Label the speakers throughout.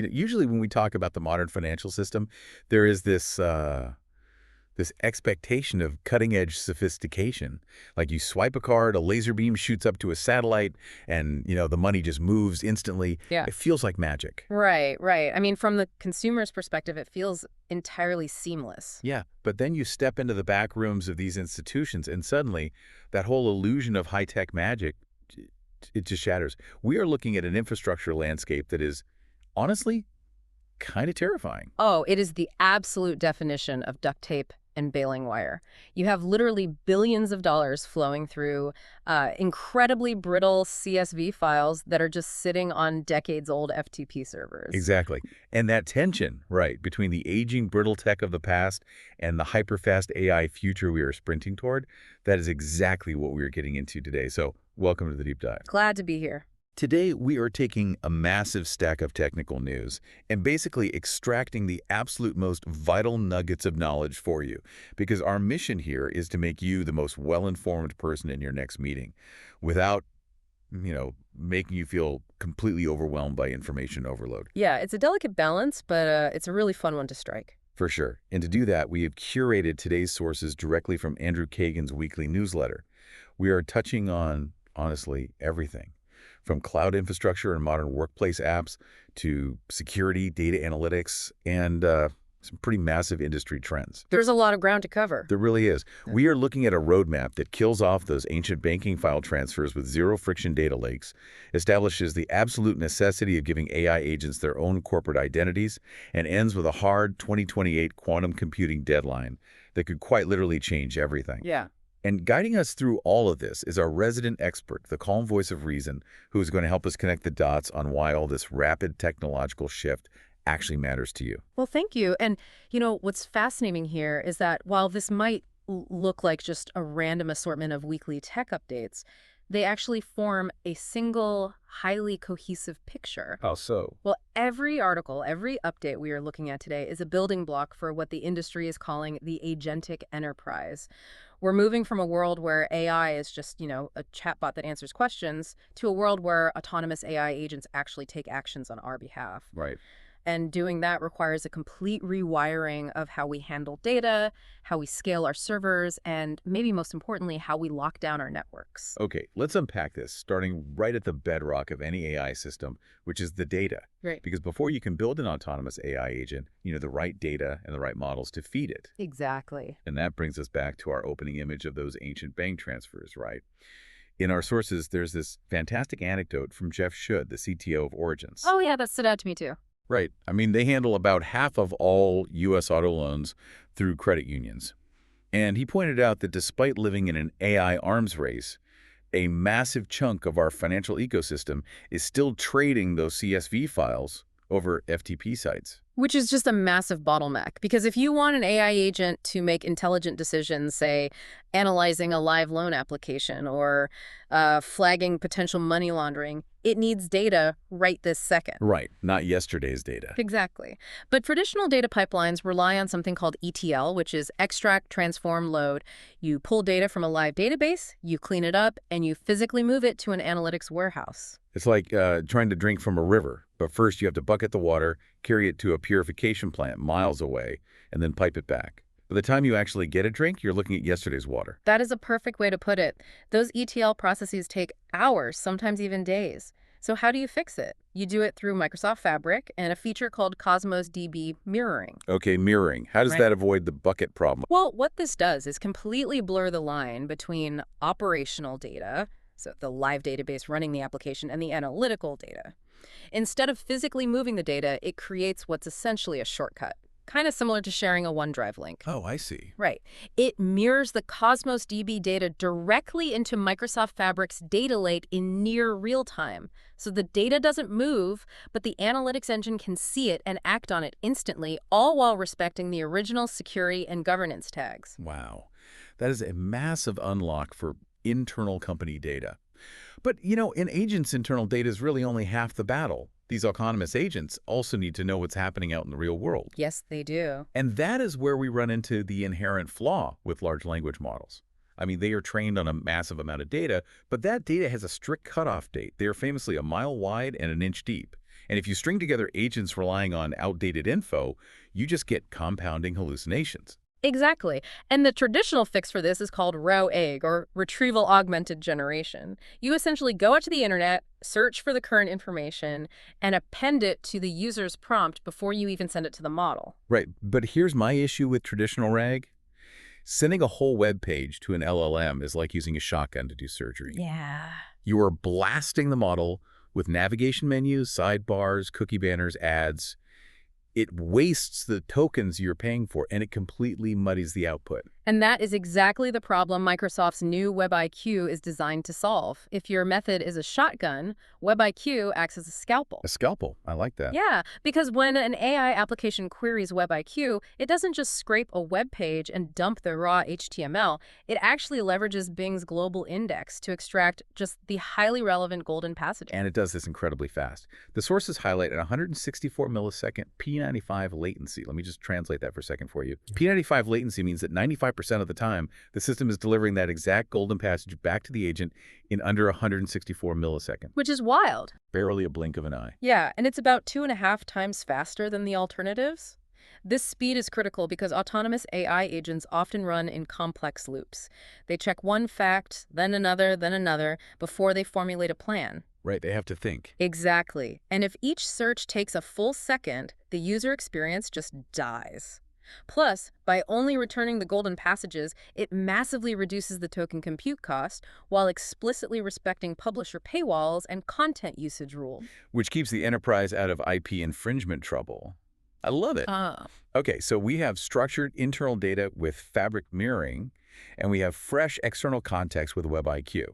Speaker 1: Usually when we talk about the modern financial system, there is this expectation of cutting-edge sophistication. Like you swipe a card, a laser beam shoots up to a satellite, and, the money just moves instantly.
Speaker 2: Yeah.
Speaker 1: It feels like magic.
Speaker 2: Right, right. I mean, from the consumer's perspective, it feels entirely seamless.
Speaker 1: Yeah, but then you step into the back rooms of these institutions, and suddenly that whole illusion of high-tech magic, it just shatters. We are looking at an infrastructure landscape that is, honestly, kind of terrifying.
Speaker 2: Oh, it is the absolute definition of duct tape and baling wire. You have literally billions of dollars flowing through incredibly brittle CSV files that are just sitting on decades-old FTP servers.
Speaker 1: Exactly. And that tension, right, between the aging, brittle tech of the past and the hyper-fast AI future we are sprinting toward, that is exactly what we are getting into today. So welcome to the Deep Dive.
Speaker 2: Glad to be here.
Speaker 1: Today, we are taking a massive stack of technical news and basically extracting the absolute most vital nuggets of knowledge for you, because our mission here is to make you the most well-informed person in your next meeting without, making you feel completely overwhelmed by information overload.
Speaker 2: Yeah, it's a delicate balance, but it's a really fun one to strike.
Speaker 1: For sure. And to do that, we have curated today's sources directly from Andrew Kagan's weekly newsletter. We are touching on, honestly, everything, from cloud infrastructure and modern workplace apps to security, data analytics, and some pretty massive industry trends.
Speaker 2: There's a lot of ground to cover.
Speaker 1: There really is. We are looking at a roadmap that kills off those ancient banking file transfers with zero-friction data lakes, establishes the absolute necessity of giving AI agents their own corporate identities, and ends with a hard 2028 quantum computing deadline that could quite literally change everything.
Speaker 2: Yeah.
Speaker 1: And guiding us through all of this is our resident expert, the calm voice of reason, who is going to help us connect the dots on why all this rapid technological shift actually matters to you.
Speaker 2: Well, thank you. And, what's fascinating here is that while this might look like just a random assortment of weekly tech updates, they actually form a single, highly cohesive picture.
Speaker 1: How so?
Speaker 2: Well, every article, every update we are looking at today is a building block for what the industry is calling the agentic enterprise. We're moving from a world where AI is just, a chatbot that answers questions to a world where autonomous AI agents actually take actions on our behalf.
Speaker 1: Right.
Speaker 2: And doing that requires a complete rewiring of how we handle data, how we scale our servers, and maybe most importantly, how we lock down our networks.
Speaker 1: Okay, let's unpack this, starting right at the bedrock of any AI system, which is the data.
Speaker 2: Right.
Speaker 1: Because before you can build an autonomous AI agent, you need the right data and the right models to feed it.
Speaker 2: Exactly.
Speaker 1: And that brings us back to our opening image of those ancient bank transfers, right? In our sources, there's this fantastic anecdote from Jeff Shood, the CTO of Origins.
Speaker 2: Oh, yeah, that stood out to me too.
Speaker 1: Right. I mean, they handle about half of all U.S. auto loans through credit unions. And he pointed out that despite living in an AI arms race, a massive chunk of our financial ecosystem is still trading those CSV files over FTP sites.
Speaker 2: Which is just a massive bottleneck, because if you want an AI agent to make intelligent decisions, say, analyzing a live loan application or flagging potential money laundering, it needs data right this second.
Speaker 1: Right, not yesterday's data.
Speaker 2: Exactly. But traditional data pipelines rely on something called ETL, which is extract, transform, load. You pull data from a live database, you clean it up, and you physically move it to an analytics warehouse.
Speaker 1: It's like trying to drink from a river, but first you have to bucket the water, carry it to a purification plant miles away, and then pipe it back. By the time you actually get a drink, you're looking at yesterday's water.
Speaker 2: That is a perfect way to put it. Those ETL processes take hours, sometimes even days. So how do you fix it? You do it through Microsoft Fabric and a feature called Cosmos DB mirroring.
Speaker 1: Okay, mirroring. How does that avoid the bucket problem?
Speaker 2: Well, what this does is completely blur the line between operational data, so the live database running the application, and the analytical data. Instead of physically moving the data, it creates what's essentially a shortcut, kind of similar to sharing a OneDrive link.
Speaker 1: Oh, I see.
Speaker 2: Right. It mirrors the Cosmos DB data directly into Microsoft Fabric's data lake in near real time. So the data doesn't move, but the analytics engine can see it and act on it instantly, all while respecting the original security and governance tags.
Speaker 1: Wow. That is a massive unlock for internal company data. But, an agent's internal data is really only half the battle. These autonomous agents also need to know what's happening out in the real world.
Speaker 2: Yes, they do.
Speaker 1: And that is where we run into the inherent flaw with large language models. I mean, they are trained on a massive amount of data, but that data has a strict cutoff date. They are famously a mile wide and an inch deep. And if you string together agents relying on outdated info, you just get compounding hallucinations.
Speaker 2: Exactly. And the traditional fix for this is called RAW-AG, or Retrieval Augmented Generation. You essentially go out to the internet, search for the current information, and append it to the user's prompt before you even send it to the model.
Speaker 1: Right, but here's my issue with traditional RAG. Sending a whole web page to an LLM is like using a shotgun to do surgery.
Speaker 2: Yeah.
Speaker 1: You are blasting the model with navigation menus, sidebars, cookie banners, ads. It wastes the tokens you're paying for, and it completely muddies the output.
Speaker 2: And that is exactly the problem Microsoft's new WebIQ is designed to solve. If your method is a shotgun, WebIQ acts as a scalpel.
Speaker 1: A scalpel. I like that.
Speaker 2: Yeah, because when an AI application queries WebIQ, it doesn't just scrape a web page and dump the raw HTML. It actually leverages Bing's global index to extract just the highly relevant golden passages.
Speaker 1: And it does this incredibly fast. The sources highlight at 164 millisecond P95 latency. Let me just translate that for a second for you. P95 latency means that 95% of the time, the system is delivering that exact golden passage back to the agent in under 164 milliseconds.
Speaker 2: Which is wild.
Speaker 1: Barely a blink of an eye.
Speaker 2: Yeah, and it's about 2.5 times faster than the alternatives. This speed is critical because autonomous AI agents often run in complex loops. They check one fact, then another, before they formulate a plan.
Speaker 1: Right, they have to think.
Speaker 2: Exactly. And if each search takes a full second, the user experience just dies. Plus, by only returning the golden passages, it massively reduces the token compute cost while explicitly respecting publisher paywalls and content usage rules.
Speaker 1: Which keeps the enterprise out of IP infringement trouble. I love it. Okay, so we have structured internal data with fabric mirroring, and we have fresh external context with WebIQ.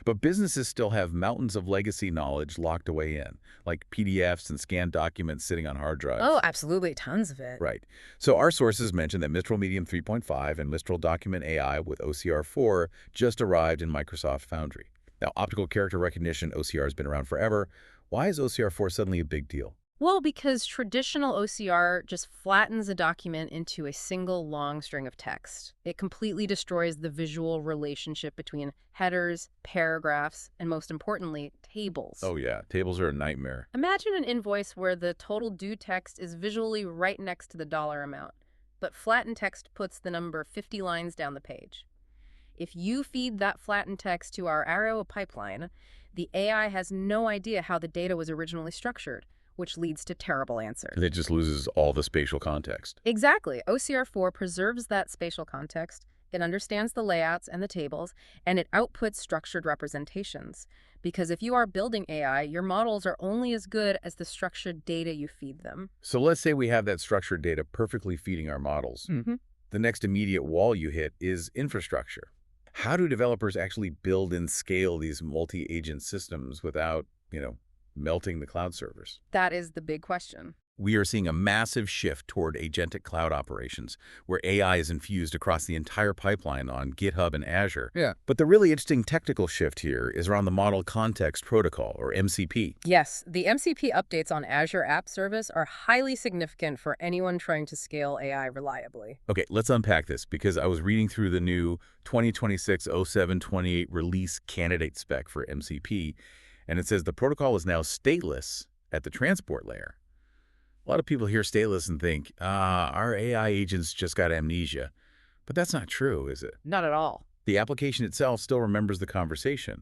Speaker 1: But businesses still have mountains of legacy knowledge locked away in, like PDFs and scanned documents sitting on hard drives.
Speaker 2: Oh, absolutely. Tons of it.
Speaker 1: Right. So our sources mention that Mistral Medium 3.5 and Mistral Document AI with OCR4 just arrived in Microsoft Foundry. Now, optical character recognition, OCR, has been around forever. Why is OCR4 suddenly a big deal?
Speaker 2: Well, because traditional OCR just flattens a document into a single long string of text. It completely destroys the visual relationship between headers, paragraphs, and most importantly, tables.
Speaker 1: Oh yeah, tables are a nightmare.
Speaker 2: Imagine an invoice where the total due text is visually right next to the dollar amount, but flattened text puts the number 50 lines down the page. If you feed that flattened text to our Arrow pipeline, the AI has no idea how the data was originally structured, which leads to terrible answers.
Speaker 1: It just loses all the spatial context.
Speaker 2: Exactly. OCR4 preserves that spatial context, it understands the layouts and the tables, and it outputs structured representations. Because if you are building AI, your models are only as good as the structured data you feed them.
Speaker 1: So let's say we have that structured data perfectly feeding our models. The next immediate wall you hit is infrastructure. How do developers actually build and scale these multi-agent systems without, melting the cloud servers?
Speaker 2: That is the big question.
Speaker 1: We are seeing a massive shift toward agentic cloud operations, where AI is infused across the entire pipeline on GitHub and Azure.
Speaker 3: Yeah.
Speaker 1: But the really interesting technical shift here is around the Model Context Protocol, or MCP.
Speaker 2: Yes, the MCP updates on Azure App Service are highly significant for anyone trying to scale AI reliably.
Speaker 1: Okay, let's unpack this, because I was reading through the new 2026-07-28 release candidate spec for MCP, and it says the protocol is now stateless at the transport layer. A lot of people hear stateless and think, our AI agents just got amnesia. But that's not true, is it?
Speaker 2: Not at all.
Speaker 1: The application itself still remembers the conversation,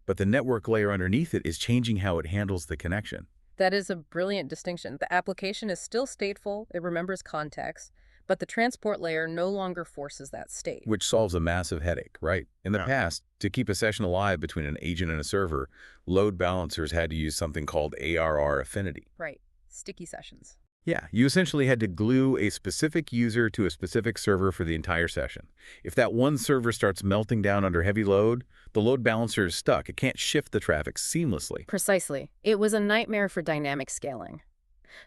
Speaker 1: but the network layer underneath it is changing how it handles the connection.
Speaker 2: That is a brilliant distinction. The application is still stateful, it remembers context, but the transport layer no longer forces that state.
Speaker 1: Which solves a massive headache, right? In the past, to keep a session alive between an agent and a server, load balancers had to use something called ARR affinity.
Speaker 2: Right. Sticky sessions.
Speaker 1: Yeah, you essentially had to glue a specific user to a specific server for the entire session. If that one server starts melting down under heavy load, the load balancer is stuck. It can't shift the traffic seamlessly.
Speaker 2: Precisely. It was a nightmare for dynamic scaling.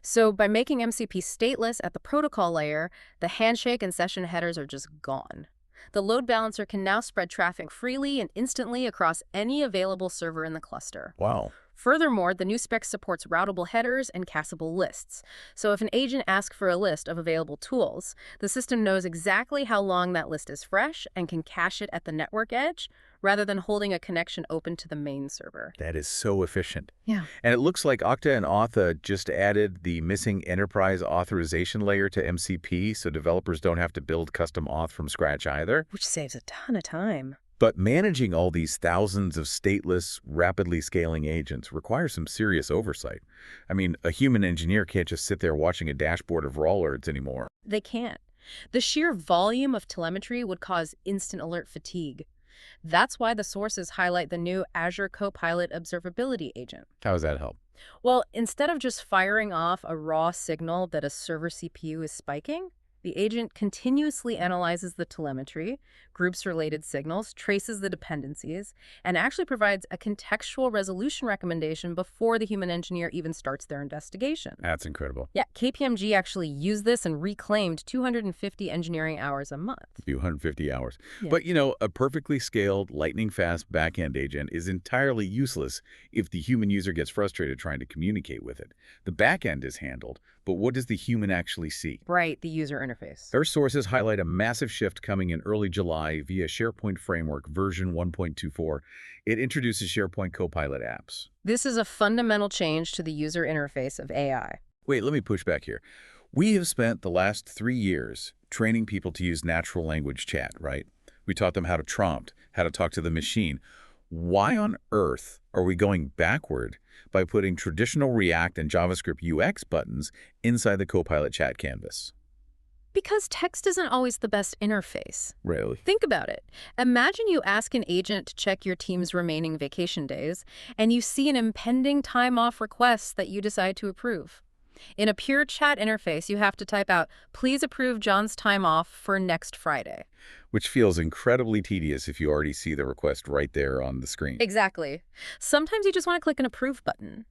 Speaker 2: So by making MCP stateless at the protocol layer, the handshake and session headers are just gone. The load balancer can now spread traffic freely and instantly across any available server in the cluster.
Speaker 1: Wow.
Speaker 2: Furthermore, the new spec supports routable headers and cacheable lists. So if an agent asks for a list of available tools, the system knows exactly how long that list is fresh and can cache it at the network edge rather than holding a connection open to the main server.
Speaker 1: That is so efficient.
Speaker 2: Yeah.
Speaker 1: And it looks like Okta and Auth just added the missing enterprise authorization layer to MCP, so developers don't have to build custom auth from scratch either.
Speaker 2: Which saves a ton of time.
Speaker 1: But managing all these thousands of stateless, rapidly scaling agents requires some serious oversight. I mean, a human engineer can't just sit there watching a dashboard of raw alerts anymore.
Speaker 2: They can't. The sheer volume of telemetry would cause instant alert fatigue. That's why the sources highlight the new Azure Copilot Observability Agent.
Speaker 1: How does that help?
Speaker 2: Well, instead of just firing off a raw signal that a server CPU is spiking, the agent continuously analyzes the telemetry, groups related signals, traces the dependencies, and actually provides a contextual resolution recommendation before the human engineer even starts their investigation.
Speaker 1: That's incredible.
Speaker 2: Yeah, KPMG actually used this and reclaimed 250 engineering hours a month.
Speaker 1: 250 hours.
Speaker 2: Yeah.
Speaker 1: But, a perfectly scaled, lightning-fast backend agent is entirely useless if the human user gets frustrated trying to communicate with it. The backend is handled, but what does the human actually see?
Speaker 2: Right, the user interface.
Speaker 1: Their sources highlight a massive shift coming in early July via SharePoint Framework version 1.24. It introduces SharePoint Copilot apps.
Speaker 2: This is a fundamental change to the user interface of AI.
Speaker 1: Wait, let me push back here. We have spent the last 3 years training people to use natural language chat, right? We taught them how to prompt, how to talk to the machine. Why on earth are we going backward by putting traditional React and JavaScript UX buttons inside the Copilot chat canvas?
Speaker 2: Because text isn't always the best interface.
Speaker 1: Really?
Speaker 2: Think about it. Imagine you ask an agent to check your team's remaining vacation days, and you see an impending time-off request that you decide to approve. In a pure chat interface, you have to type out, "Please approve John's time off for next Friday."
Speaker 1: Which feels incredibly tedious if you already see the request right there on the screen.
Speaker 2: Exactly. Sometimes you just want to click an approve button.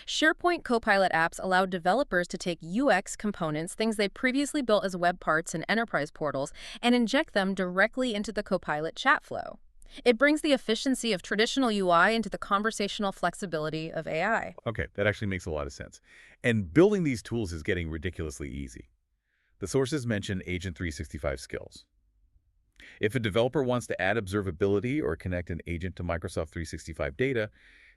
Speaker 2: SharePoint Copilot apps allow developers to take UX components, things they previously built as web parts and enterprise portals, and inject them directly into the Copilot chat flow. It brings the efficiency of traditional UI into the conversational flexibility of AI.
Speaker 1: Okay, that actually makes a lot of sense. And building these tools is getting ridiculously easy. The sources mention Agent 365 skills. If a developer wants to add observability or connect an agent to Microsoft 365 data,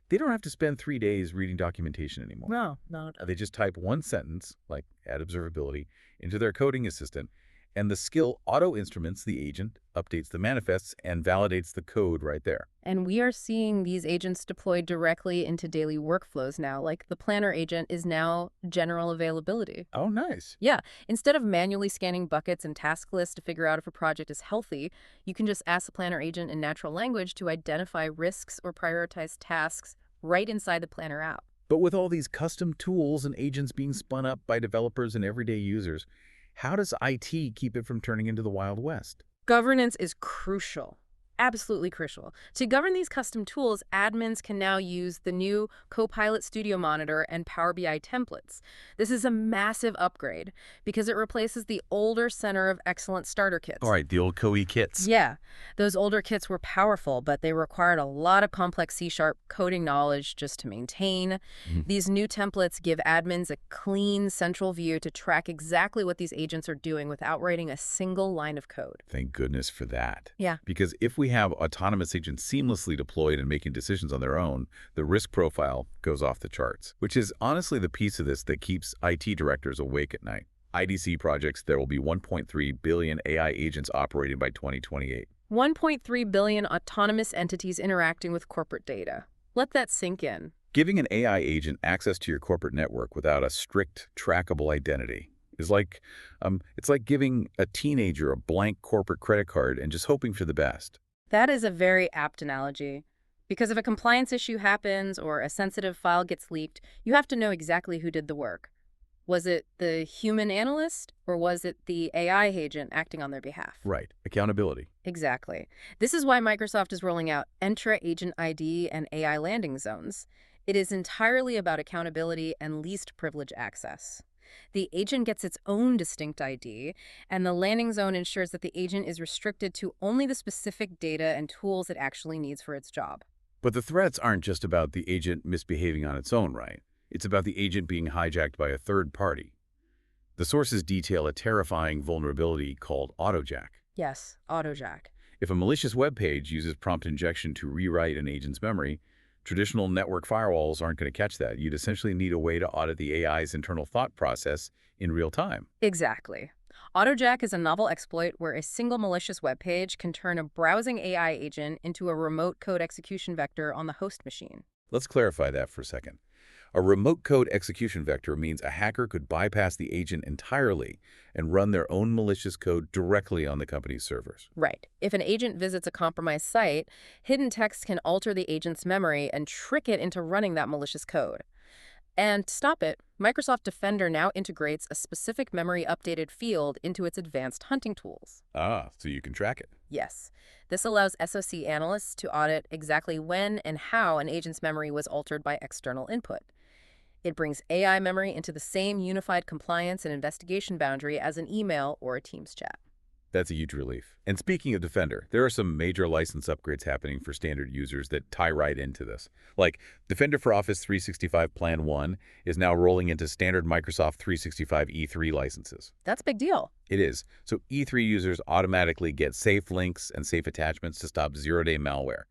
Speaker 1: they don't have to spend 3 days reading documentation anymore.
Speaker 2: No, not.
Speaker 1: They just type one sentence, like add observability, into their coding assistant, and the skill auto-instruments the agent, updates the manifests, and validates the code right there.
Speaker 2: And we are seeing these agents deployed directly into daily workflows now, like the Planner agent is now general availability.
Speaker 1: Oh, nice.
Speaker 2: Yeah, instead of manually scanning buckets and task lists to figure out if a project is healthy, you can just ask the Planner agent in natural language to identify risks or prioritize tasks right inside the Planner app.
Speaker 1: But with all these custom tools and agents being spun up by developers and everyday users, how does IT keep it from turning into the Wild West?
Speaker 2: Governance is crucial. Absolutely crucial. To govern these custom tools, admins can now use the new Copilot Studio Monitor and Power BI templates. This is a massive upgrade because it replaces the older Center of Excellence starter kits.
Speaker 1: All right, the old COE kits.
Speaker 2: Yeah, those older kits were powerful, but they required a lot of complex C# coding knowledge just to maintain. These new templates give admins a clean, central view to track exactly what these agents are doing without writing a single line of code.
Speaker 1: Thank goodness for that.
Speaker 2: Yeah.
Speaker 1: Because if we have autonomous agents seamlessly deployed and making decisions on their own, the risk profile goes off the charts, which is honestly the piece of this that keeps IT directors awake at night. IDC projects there will be 1.3 billion AI agents operating by 2028.
Speaker 2: 1.3 billion autonomous entities interacting with corporate data. Let that sink in.
Speaker 1: Giving an AI agent access to your corporate network without a strict, trackable identity is like, it's like giving a teenager a blank corporate credit card and just hoping for the best.
Speaker 2: That is a very apt analogy. Because if a compliance issue happens or a sensitive file gets leaked, you have to know exactly who did the work. Was it the human analyst or was it the AI agent acting on their behalf?
Speaker 1: Right. Accountability.
Speaker 2: Exactly. This is why Microsoft is rolling out Entra Agent ID and AI landing zones. It is entirely about accountability and least privilege access. The agent gets its own distinct ID, and the landing zone ensures that the agent is restricted to only the specific data and tools it actually needs for its job.
Speaker 1: But the threats aren't just about the agent misbehaving on its own, right? It's about the agent being hijacked by a third party. The sources detail a terrifying vulnerability called AutoJack.
Speaker 2: Yes, AutoJack.
Speaker 1: If a malicious web page uses prompt injection to rewrite an agent's memory, traditional network firewalls aren't going to catch that. You'd essentially need a way to audit the AI's internal thought process in real time.
Speaker 2: Exactly. AutoJack is a novel exploit where a single malicious web page can turn a browsing AI agent into a remote code execution vector on the host machine.
Speaker 1: Let's clarify that for a second. A remote code execution vector means a hacker could bypass the agent entirely and run their own malicious code directly on the company's servers.
Speaker 2: Right. If an agent visits a compromised site, hidden text can alter the agent's memory and trick it into running that malicious code. And to stop it, Microsoft Defender now integrates a specific memory updated field into its advanced hunting tools.
Speaker 1: Ah, so you can track it.
Speaker 2: Yes. This allows SOC analysts to audit exactly when and how an agent's memory was altered by external input. It brings AI memory into the same unified compliance and investigation boundary as an email or a Teams chat.
Speaker 1: That's a huge relief. And speaking of Defender, there are some major license upgrades happening for standard users that tie right into this. Like Defender for Office 365 Plan 1 is now rolling into standard Microsoft 365 E3 licenses.
Speaker 2: That's a big deal.
Speaker 1: It is. So E3 users automatically get safe links and safe attachments to stop zero-day malware.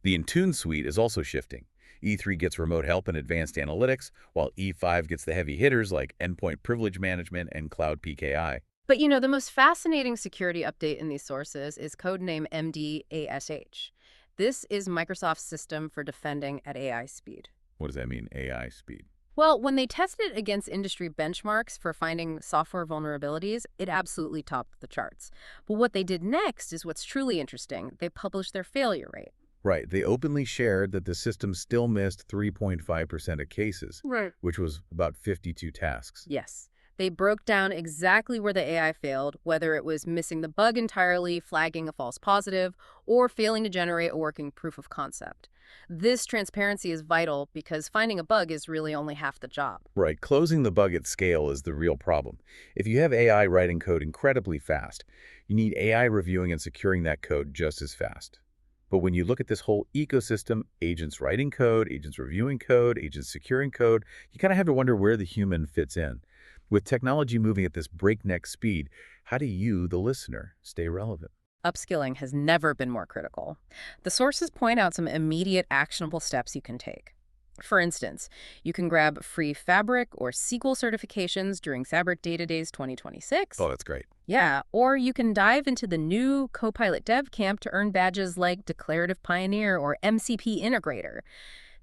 Speaker 1: The Intune suite is also shifting. E3 gets remote help and advanced analytics, while E5 gets the heavy hitters like endpoint privilege management and cloud PKI.
Speaker 2: But you know, the most fascinating security update in these sources is codename MDASH. This is Microsoft's system for defending at AI speed.
Speaker 1: What does that mean, AI speed?
Speaker 2: Well, when they tested it against industry benchmarks for finding software vulnerabilities, it absolutely topped the charts. But what they did next is what's truly interesting. They published their failure rate.
Speaker 1: Right. They openly shared that the system still missed 3.5% of cases,
Speaker 2: Right.
Speaker 1: which was about 52 tasks.
Speaker 2: Yes. They broke down exactly where the AI failed, whether it was missing the bug entirely, flagging a false positive, or failing to generate a working proof of concept. This transparency is vital because finding a bug is really only half the job.
Speaker 1: Right. Closing the bug at scale is the real problem. If you have AI writing code incredibly fast, you need AI reviewing and securing that code just as fast. But when you look at this whole ecosystem, agents writing code, agents reviewing code, agents securing code, you kind of have to wonder where the human fits in. With technology moving at this breakneck speed, how do you, the listener, stay relevant?
Speaker 2: Upskilling has never been more critical. The sources point out some immediate actionable steps you can take. For instance, you can grab free Fabric or SQL certifications during Fabric Data Days 2026.
Speaker 1: Oh, that's great.
Speaker 2: Yeah, or you can dive into the new Copilot Dev Camp to earn badges like Declarative Pioneer or MCP Integrator.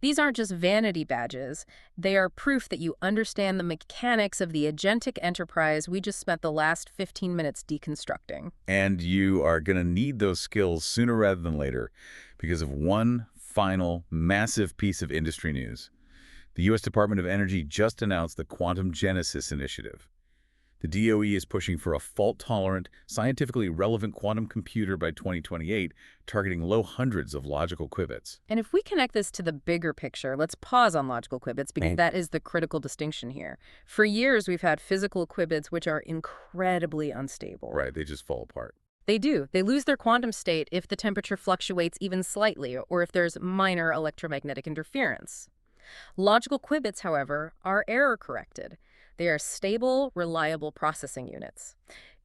Speaker 2: These aren't just vanity badges. They are proof that you understand the mechanics of the agentic enterprise we just spent the last 15 minutes deconstructing.
Speaker 1: And you are going to need those skills sooner rather than later because of one final massive piece of industry news. The U.S. Department of Energy just announced the Quantum Genesis Initiative. The DOE is pushing for a fault-tolerant, scientifically relevant quantum computer by 2028, targeting low hundreds of logical qubits.
Speaker 2: And if we connect this to the bigger picture, let's pause on logical qubits because that is the critical distinction here. For years, we've had physical qubits which are incredibly unstable.
Speaker 1: Right, they just fall apart.
Speaker 2: They do. They lose their quantum state if the temperature fluctuates even slightly or if there's minor electromagnetic interference. Logical qubits, however, are error-corrected. They are stable, reliable processing units.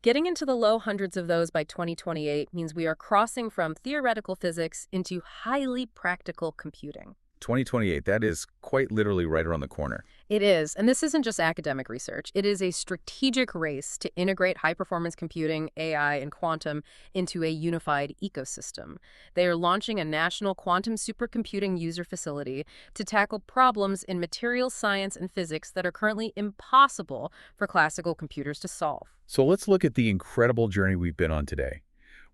Speaker 2: Getting into the low hundreds of those by 2028 means we are crossing from theoretical physics into highly practical computing.
Speaker 1: 2028, that is quite literally right around the corner.
Speaker 2: It is, and this isn't just academic research. It is a strategic race to integrate high-performance computing, AI, and quantum into a unified ecosystem. They are launching a national quantum supercomputing user facility to tackle problems in materials science and physics that are currently impossible for classical computers to solve.
Speaker 1: So let's look at the incredible journey we've been on today.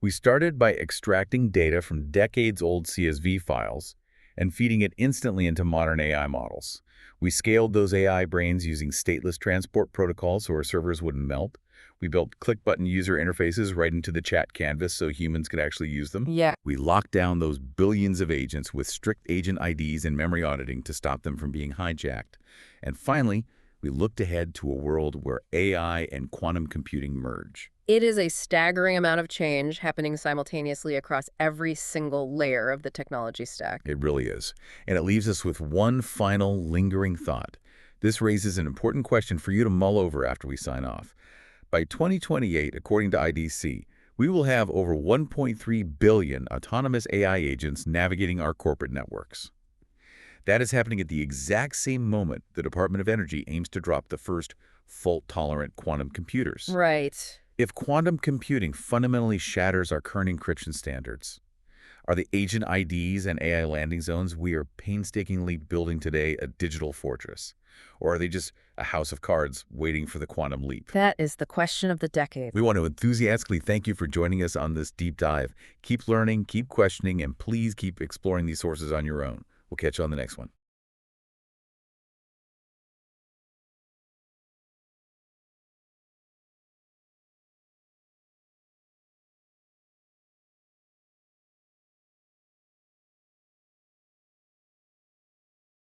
Speaker 1: We started by extracting data from decades-old CSV files and feeding it instantly into modern AI models. We scaled those AI brains using stateless transport protocols so our servers wouldn't melt. We built click-button user interfaces right into the chat canvas so humans could actually use them.
Speaker 2: Yeah.
Speaker 1: We locked down those billions of agents with strict agent IDs and memory auditing to stop them from being hijacked. And finally, we looked ahead to a world where AI and quantum computing merge.
Speaker 2: It is a staggering amount of change happening simultaneously across every single layer of the technology stack.
Speaker 1: It really is. And it leaves us with one final lingering thought. This raises an important question for you to mull over after we sign off. By 2028, according to IDC, We will have over 1.3 billion autonomous AI agents navigating our corporate networks. That is happening at the exact same moment the Department of Energy aims to drop the first fault-tolerant quantum computers.
Speaker 2: Right.
Speaker 1: If quantum computing fundamentally shatters our current encryption standards, are the agent IDs and AI landing zones we are painstakingly building today a digital fortress? Or are they just a house of cards waiting for the quantum leap?
Speaker 2: That is the question of the decade.
Speaker 1: We want to enthusiastically thank you for joining us on this deep dive. Keep learning, keep questioning, and please keep exploring these sources on your own. We'll catch you on the next one.